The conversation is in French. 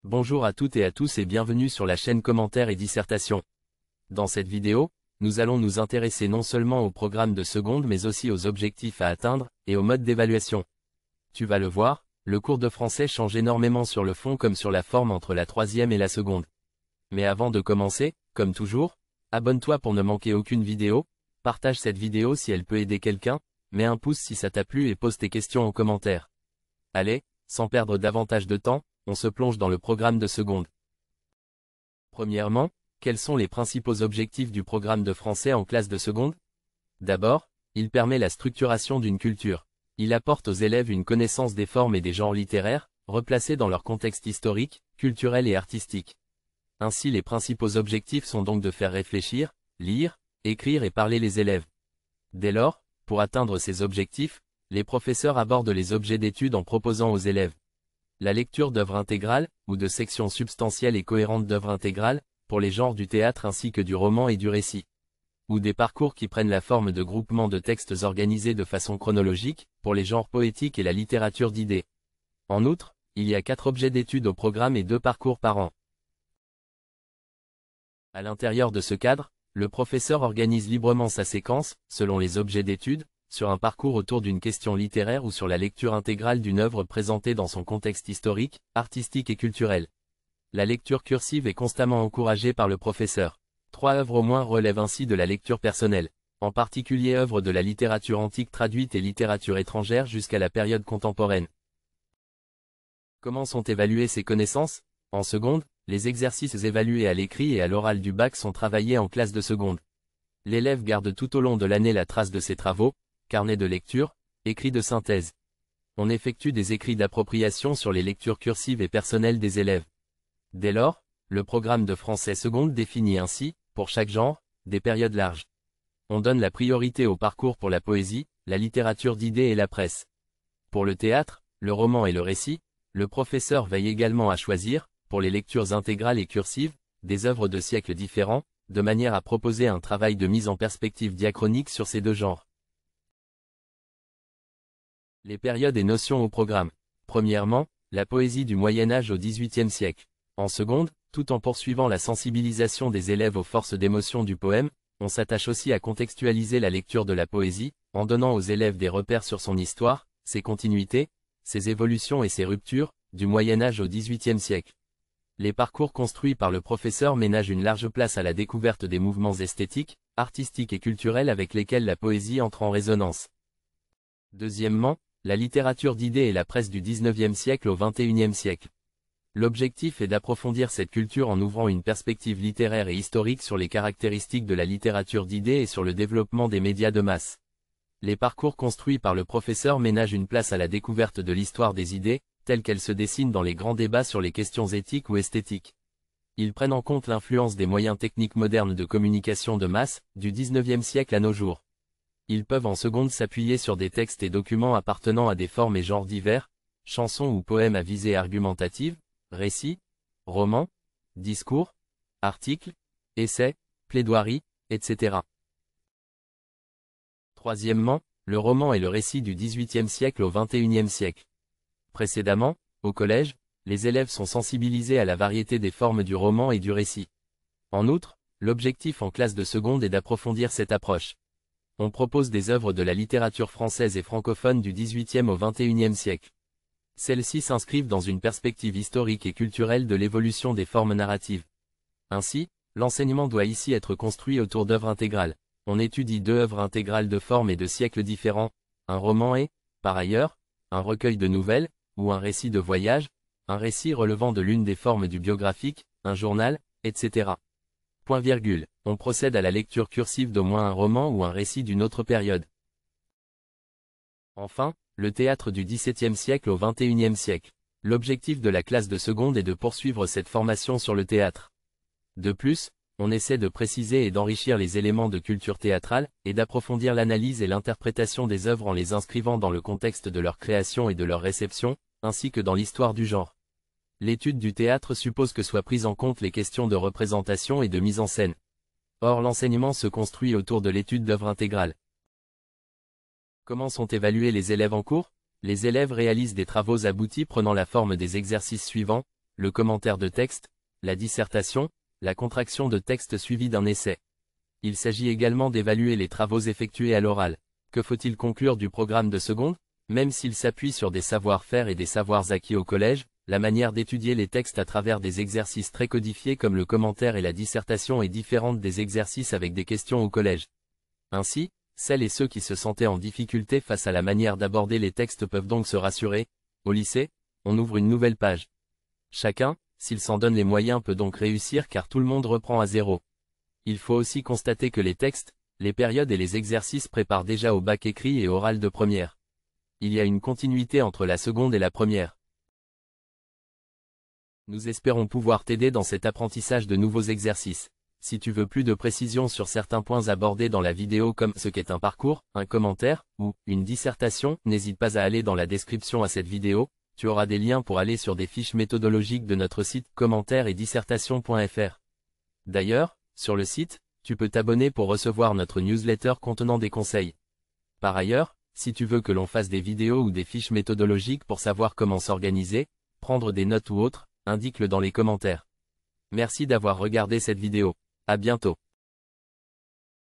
Bonjour à toutes et à tous et bienvenue sur la chaîne Commentaires et Dissertations. Dans cette vidéo, nous allons nous intéresser non seulement au programme de seconde mais aussi aux objectifs à atteindre et au mode d'évaluation. Tu vas le voir, le cours de français change énormément sur le fond comme sur la forme entre la troisième et la seconde. Mais avant de commencer, comme toujours, abonne-toi pour ne manquer aucune vidéo, partage cette vidéo si elle peut aider quelqu'un, mets un pouce si ça t'a plu et pose tes questions en commentaire. Allez, sans perdre davantage de temps, on se plonge dans le programme de seconde. Premièrement, quels sont les principaux objectifs du programme de français en classe de seconde? D'abord, il permet la structuration d'une culture. Il apporte aux élèves une connaissance des formes et des genres littéraires, replacés dans leur contexte historique, culturel et artistique. Ainsi les principaux objectifs sont donc de faire réfléchir, lire, écrire et parler les élèves. Dès lors, pour atteindre ces objectifs, les professeurs abordent les objets d'étude en proposant aux élèves la lecture d'œuvres intégrales, ou de sections substantielles et cohérentes d'œuvres intégrales, pour les genres du théâtre ainsi que du roman et du récit. Ou des parcours qui prennent la forme de groupements de textes organisés de façon chronologique, pour les genres poétiques et la littérature d'idées. En outre, il y a 4 objets d'étude au programme et 2 parcours par an. À l'intérieur de ce cadre, le professeur organise librement sa séquence, selon les objets d'étude, sur un parcours autour d'une question littéraire ou sur la lecture intégrale d'une œuvre présentée dans son contexte historique, artistique et culturel. La lecture cursive est constamment encouragée par le professeur. 3 œuvres au moins relèvent ainsi de la lecture personnelle, en particulier œuvres de la littérature antique traduite et littérature étrangère jusqu'à la période contemporaine. Comment sont évaluées ces connaissances? En seconde, les exercices évalués à l'écrit et à l'oral du bac sont travaillés en classe de seconde. L'élève garde tout au long de l'année la trace de ses travaux, carnet de lecture, écrit de synthèse. On effectue des écrits d'appropriation sur les lectures cursives et personnelles des élèves. Dès lors, le programme de français seconde définit ainsi, pour chaque genre, des périodes larges. On donne la priorité au parcours pour la poésie, la littérature d'idées et la presse. Pour le théâtre, le roman et le récit, le professeur veille également à choisir, pour les lectures intégrales et cursives, des œuvres de siècles différents, de manière à proposer un travail de mise en perspective diachronique sur ces deux genres. Les périodes et notions au programme. Premièrement, la poésie du Moyen-Âge au XVIIIe siècle. En seconde, tout en poursuivant la sensibilisation des élèves aux forces d'émotion du poème, on s'attache aussi à contextualiser la lecture de la poésie, en donnant aux élèves des repères sur son histoire, ses continuités, ses évolutions et ses ruptures, du Moyen-Âge au XVIIIe siècle. Les parcours construits par le professeur ménagent une large place à la découverte des mouvements esthétiques, artistiques et culturels avec lesquels la poésie entre en résonance. Deuxièmement, la littérature d'idées et la presse du XIXe siècle au XXIe siècle. L'objectif est d'approfondir cette culture en ouvrant une perspective littéraire et historique sur les caractéristiques de la littérature d'idées et sur le développement des médias de masse. Les parcours construits par le professeur ménagent une place à la découverte de l'histoire des idées, telle qu'elle se dessine dans les grands débats sur les questions éthiques ou esthétiques. Ils prennent en compte l'influence des moyens techniques modernes de communication de masse, du XIXe siècle à nos jours. Ils peuvent en seconde s'appuyer sur des textes et documents appartenant à des formes et genres divers, chansons ou poèmes à visée argumentative, récits, romans, discours, articles, essais, plaidoiries, etc. Troisièmement, le roman et le récit du XVIIIe siècle au XXIe siècle. Précédemment, au collège, les élèves sont sensibilisés à la variété des formes du roman et du récit. En outre, l'objectif en classe de seconde est d'approfondir cette approche. On propose des œuvres de la littérature française et francophone du XVIIIe au XXIe siècle. Celles-ci s'inscrivent dans une perspective historique et culturelle de l'évolution des formes narratives. Ainsi, l'enseignement doit ici être construit autour d'œuvres intégrales. On étudie 2 œuvres intégrales de formes et de siècles différents, un roman et, par ailleurs, un recueil de nouvelles, ou un récit de voyage, un récit relevant de l'une des formes du biographique, un journal, etc. Point virgule. On procède à la lecture cursive d'au moins un roman ou un récit d'une autre période. Enfin, le théâtre du XVIIe siècle au XXIe siècle. L'objectif de la classe de seconde est de poursuivre cette formation sur le théâtre. De plus, on essaie de préciser et d'enrichir les éléments de culture théâtrale, et d'approfondir l'analyse et l'interprétation des œuvres en les inscrivant dans le contexte de leur création et de leur réception, ainsi que dans l'histoire du genre. L'étude du théâtre suppose que soient prises en compte les questions de représentation et de mise en scène. Or l'enseignement se construit autour de l'étude d'œuvres intégrales. Comment sont évalués les élèves en cours? Les élèves réalisent des travaux aboutis prenant la forme des exercices suivants. le commentaire de texte, la dissertation, la contraction de texte suivie d'un essai. Il s'agit également d'évaluer les travaux effectués à l'oral. Que faut-il conclure du programme de seconde? Même s'il s'appuie sur des savoir-faire et des savoirs acquis au collège, la manière d'étudier les textes à travers des exercices très codifiés comme le commentaire et la dissertation est différente des exercices avec des questions au collège. Ainsi, celles et ceux qui se sentaient en difficulté face à la manière d'aborder les textes peuvent donc se rassurer. Au lycée, on ouvre une nouvelle page. Chacun, s'il s'en donne les moyens, peut donc réussir car tout le monde reprend à zéro. Il faut aussi constater que les textes, les périodes et les exercices préparent déjà au bac écrit et oral de première. Il y a une continuité entre la seconde et la première. Nous espérons pouvoir t'aider dans cet apprentissage de nouveaux exercices. Si tu veux plus de précisions sur certains points abordés dans la vidéo comme ce qu'est un parcours, un commentaire, ou une dissertation, n'hésite pas à aller dans la description à cette vidéo, tu auras des liens pour aller sur des fiches méthodologiques de notre site commentaires et dissertation.fr. D'ailleurs, sur le site, tu peux t'abonner pour recevoir notre newsletter contenant des conseils. Par ailleurs, si tu veux que l'on fasse des vidéos ou des fiches méthodologiques pour savoir comment s'organiser, prendre des notes ou autre, indique-le dans les commentaires. Merci d'avoir regardé cette vidéo. À bientôt.